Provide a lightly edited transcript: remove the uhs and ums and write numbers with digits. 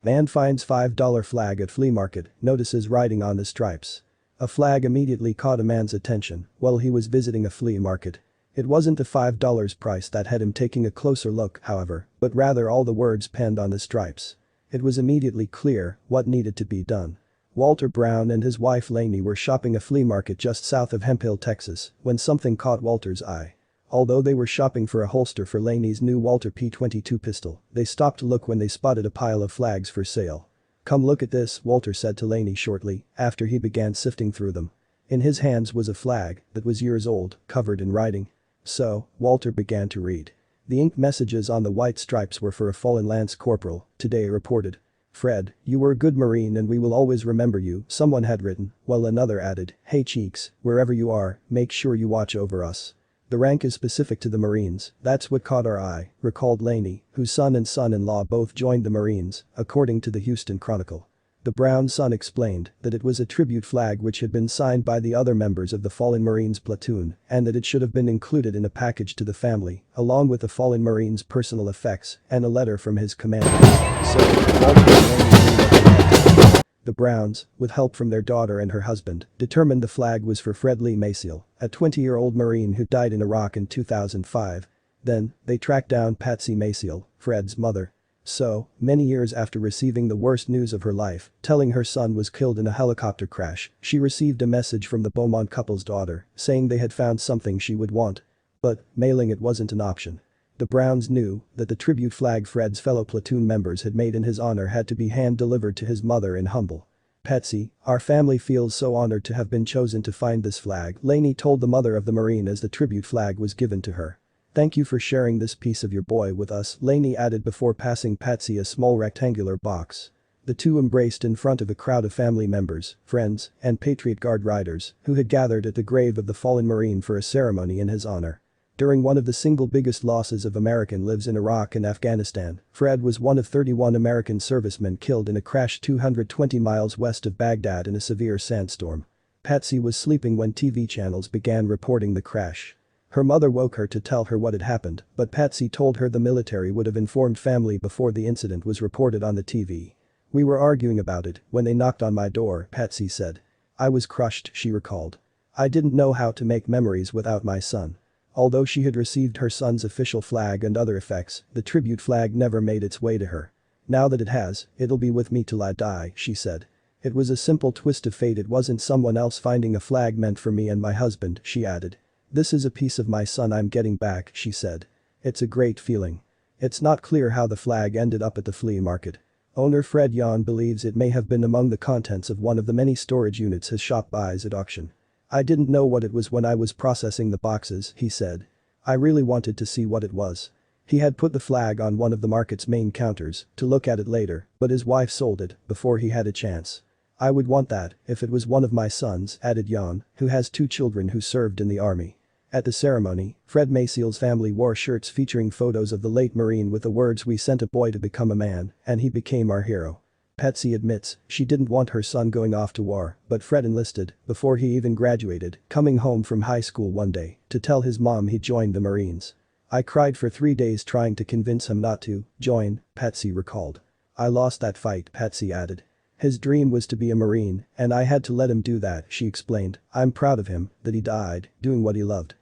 Man finds $5 flag at flea market, notices writing on the stripes. A flag immediately caught a man's attention while he was visiting a flea market. It wasn't the $5 price that had him taking a closer look, however, but rather all the words penned on the stripes. It was immediately clear what needed to be done. Walter Brown and his wife Laney were shopping a flea market just south of Hemphill, Texas, when something caught Walter's eye. Although they were shopping for a holster for Laney's new Walter P22 pistol, they stopped to look when they spotted a pile of flags for sale. "Come look at this," Walter said to Laney shortly, after he began sifting through them. In his hands was a flag that was years old, covered in writing. So, Walter began to read. The inked messages on the white stripes were for a fallen Lance Corporal, Today reported. "Fred, you were a good Marine and we will always remember you," someone had written, while another added, "Hey Cheeks, wherever you are, make sure you watch over us. The rank is specific to the Marines, that's what caught our eye," recalled Laney, whose son and son-in-law both joined the Marines, according to the Houston Chronicle. The Brown son explained that it was a tribute flag which had been signed by the other members of the fallen Marines platoon and that it should have been included in a package to the family, along with the fallen Marine's personal effects and a letter from his commander. So, Walter and Laney knew what they had to do. The Browns, with help from their daughter and her husband, determined the flag was for Fred Lee Maciel, a 20-year-old Marine who died in Iraq in 2005. Then, they tracked down Patsy Maciel, Fred's mother. So, many years after receiving the worst news of her life, telling her son was killed in a helicopter crash, she received a message from the Beaumont couple's daughter, saying they had found something she would want. But, mailing it wasn't an option. The Browns knew that the tribute flag Fred's fellow platoon members had made in his honor had to be hand-delivered to his mother in Humble. "Patsy, our family feels so honored to have been chosen to find this flag," Laney told the mother of the Marine as the tribute flag was given to her. "Thank you for sharing this piece of your boy with us," Laney added before passing Patsy a small rectangular box. The two embraced in front of a crowd of family members, friends, and Patriot Guard riders who had gathered at the grave of the fallen Marine for a ceremony in his honor. During one of the single biggest losses of American lives in Iraq and Afghanistan, Fred was one of 31 American servicemen killed in a crash 220 miles west of Baghdad in a severe sandstorm. Patsy was sleeping when TV channels began reporting the crash. Her mother woke her to tell her what had happened, but Patsy told her the military would have informed family before the incident was reported on the TV. "We were arguing about it when they knocked on my door," Patsy said. "I was crushed," she recalled. "I didn't know how to make memories without my son." Although she had received her son's official flag and other effects, the tribute flag never made its way to her. "Now that it has, it'll be with me till I die," she said. "It was a simple twist of fate, it wasn't someone else finding a flag meant for me and my husband," she added. "This is a piece of my son I'm getting back," she said. "It's a great feeling." It's not clear how the flag ended up at the flea market. Owner Fred Yon believes it may have been among the contents of one of the many storage units his shop buys at auction. "I didn't know what it was when I was processing the boxes," he said. "I really wanted to see what it was." He had put the flag on one of the market's main counters to look at it later, but his wife sold it before he had a chance. "I would want that if it was one of my sons," added Yon, who has 2 children who served in the army. At the ceremony, Fred Maciel's family wore shirts featuring photos of the late Marine with the words, "We sent a boy to become a man, and he became our hero." Patsy admits she didn't want her son going off to war, but Fred enlisted before he even graduated, coming home from high school one day to tell his mom he joined the Marines. "I cried for 3 days trying to convince him not to join," Patsy recalled. "I lost that fight," Patsy added. "His dream was to be a Marine, and I had to let him do that," she explained. "I'm proud of him that he died doing what he loved."